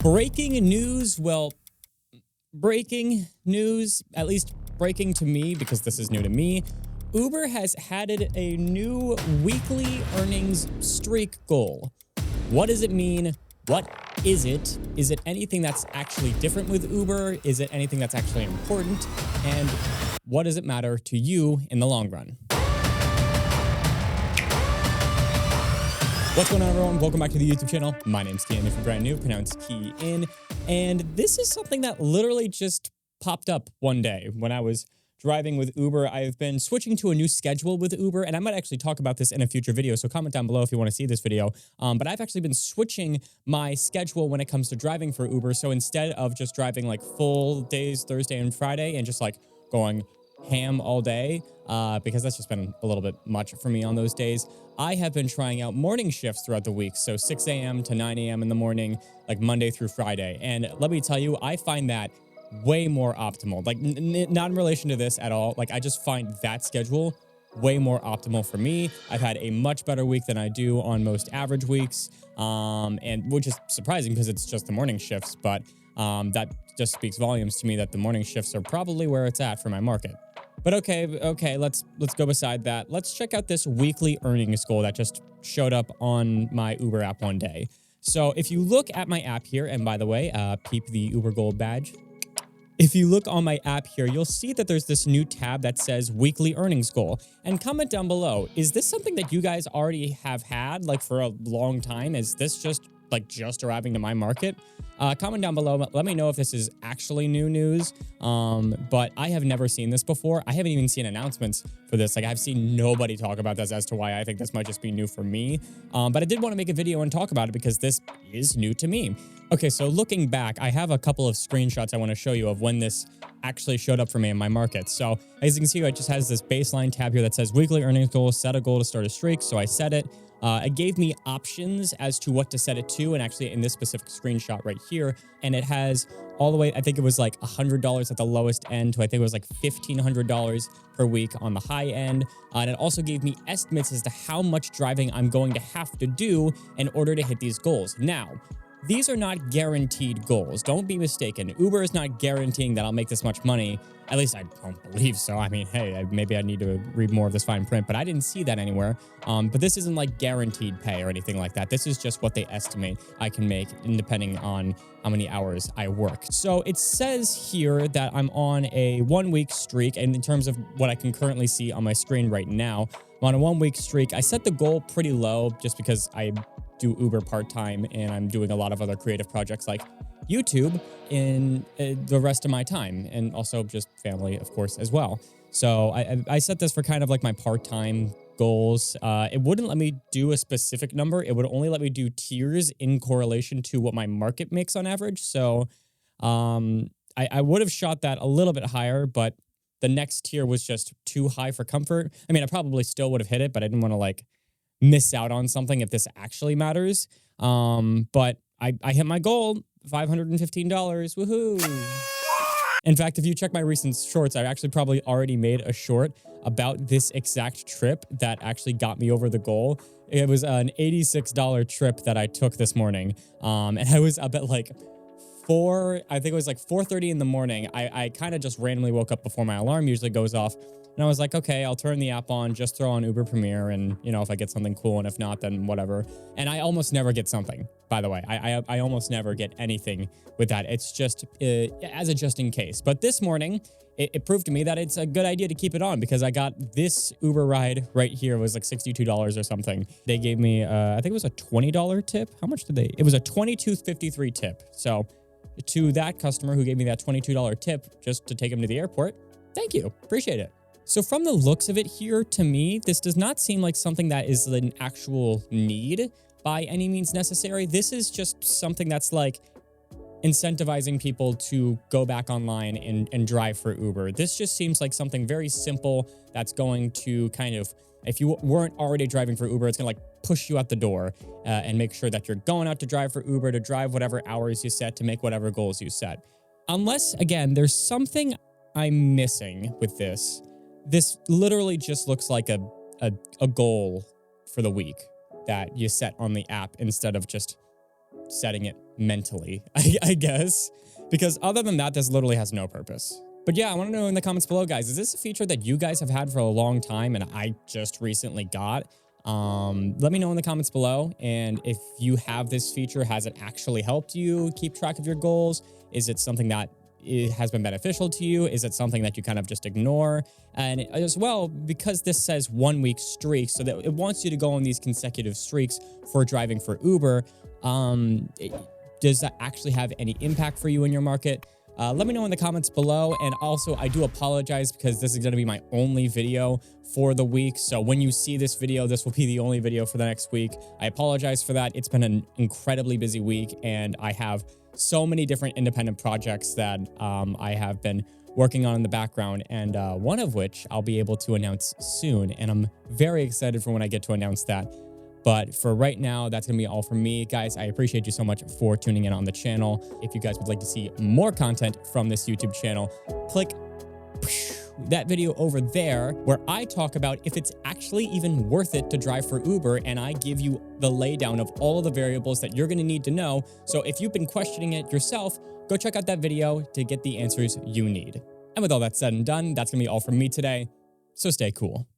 Breaking news. Well, breaking news, at least breaking to me because this is new to me. Uber has added a new weekly earnings streak goal. What does it mean? What is it? Is it anything that's actually different with Uber? Is it anything that's actually important? And what does it matter to you in the long run? What's going on, everyone? Welcome back to the YouTube channel. My name's Kian. If you're brand new, pronounce Key in. And this is something that literally just popped up one day when I was driving with Uber. I've been switching to a new schedule with Uber, and I might actually talk about this in a future video, so comment down below if you want to see this video. But I've actually been switching my schedule when it comes to driving for Uber. So instead of just driving like full days, Thursday and Friday, and just like going ham all day, because that's just been a little bit much for me on those days, I have been trying out morning shifts throughout the week. So 6 a.m. to 9 a.m. in the morning, like Monday through Friday. And let me tell you, I find that way more optimal. Like not in relation to this at all. Like I just find that schedule way more optimal for me. I've had a much better week than I do on most average weeks. And which is surprising because it's just the morning shifts, but that just speaks volumes to me that the morning shifts are probably where it's at for my market. But okay, let's go beside that. Let's check out this weekly earnings goal that just showed up on my Uber app one day. So if you look at my app here, and by the way, peep the Uber Gold badge. If you look on my app here, you'll see that there's this new tab that says weekly earnings goal. And comment down below, is this something that you guys already have had like for a long time? Is this just arriving to my market? Comment down below. Let me know if this is actually new news. But I have never seen this before. I haven't even seen announcements for this. Like I've seen nobody talk about this as to why I think this might just be new for me. But I did want to make a video and talk about it because this is new to me. Okay, so looking back, I have a couple of screenshots I want to show you of when this actually showed up for me in my market. So as you can see, it just has this baseline tab here that says weekly earnings goal, set a goal to start a streak. So I set it. It gave me options as to what to set it to, and actually in this specific screenshot right here, and it has all the way, I think it was like $100 at the lowest end to I think it was like $1,500 per week on the high end. And it also gave me estimates as to how much driving I'm going to have to do in order to hit these goals. Now, these are not guaranteed goals. Don't be mistaken. Uber is not guaranteeing that I'll make this much money. At least I don't believe so. I mean, hey, maybe I need to read more of this fine print, but I didn't see that anywhere. But this isn't like guaranteed pay or anything like that. This is just what they estimate I can make depending on how many hours I work. So it says here that I'm on a 1-week streak. And in terms of what I can currently see on my screen right now, I'm on a 1-week streak. I set the goal pretty low just because I do Uber part-time and I'm doing a lot of other creative projects like YouTube in the rest of my time, and also just family, of course, as well. So I set this for kind of like my part-time goals. It wouldn't let me do a specific number. It would only let me do tiers in correlation to what my market makes on average. So I would have shot that a little bit higher, but the next tier was just too high for comfort. I mean, I probably still would have hit it, but I didn't want to like miss out on something if this actually matters. But I hit my goal, $515, woohoo. In fact, if you check my recent shorts, I actually probably already made a short about this exact trip that actually got me over the goal. It was an $86 trip that I took this morning. And I was up at like I think it was like 4:30 in the morning. I kind of just randomly woke up before my alarm usually goes off. And I was like, okay, I'll turn the app on, just throw on Uber Premiere, and, you know, if I get something cool, and if not, then whatever. And I almost never get something, by the way. I almost never get anything with that. It's just as a just in case. But this morning, it proved to me that it's a good idea to keep it on because I got this Uber ride right here. It was like $62 or something. They gave me, I think it was a $20 tip. How much did they? It was a $22.53 tip. So to that customer who gave me that $22 tip just to take him to the airport, thank you. Appreciate it. So from the looks of it here, to me, this does not seem like something that is an actual need by any means necessary. This is just something that's like incentivizing people to go back online and drive for Uber. This just seems like something very simple that's going to kind of, if you weren't already driving for Uber, it's gonna like push you out the door and make sure that you're going out to drive for Uber, to drive whatever hours you set, to make whatever goals you set. Unless, again, there's something I'm missing with this. This literally just looks like a goal for the week that you set on the app instead of just setting it mentally, I guess. Because other than that, this literally has no purpose. But yeah, I want to know in the comments below, guys, is this a feature that you guys have had for a long time and I just recently got? Let me know in the comments below. And if you have this feature, has it actually helped you keep track of your goals? Is it something that it has been beneficial to you? Is it something that you kind of just ignore? And as well, because this says 1 week streak, so that it wants you to go on these consecutive streaks for driving for Uber, does that actually have any impact for you in your market? Let me know in the comments below. And also, I do apologize because this is going to be my only video for the week. So when you see this video, this will be the only video for the next week. I apologize for that. It's been an incredibly busy week, and I have so many different independent projects that I have been working on in the background, and one of which I'll be able to announce soon. And I'm very excited for when I get to announce that. But for right now, that's going to be all from me. Guys, I appreciate you so much for tuning in on the channel. If you guys would like to see more content from this YouTube channel, click that video over there where I talk about if it's actually even worth it to drive for Uber, and I give you the laydown of all of the variables that you're going to need to know. So if you've been questioning it yourself, go check out that video to get the answers you need. And with all that said and done, that's going to be all from me today. So stay cool.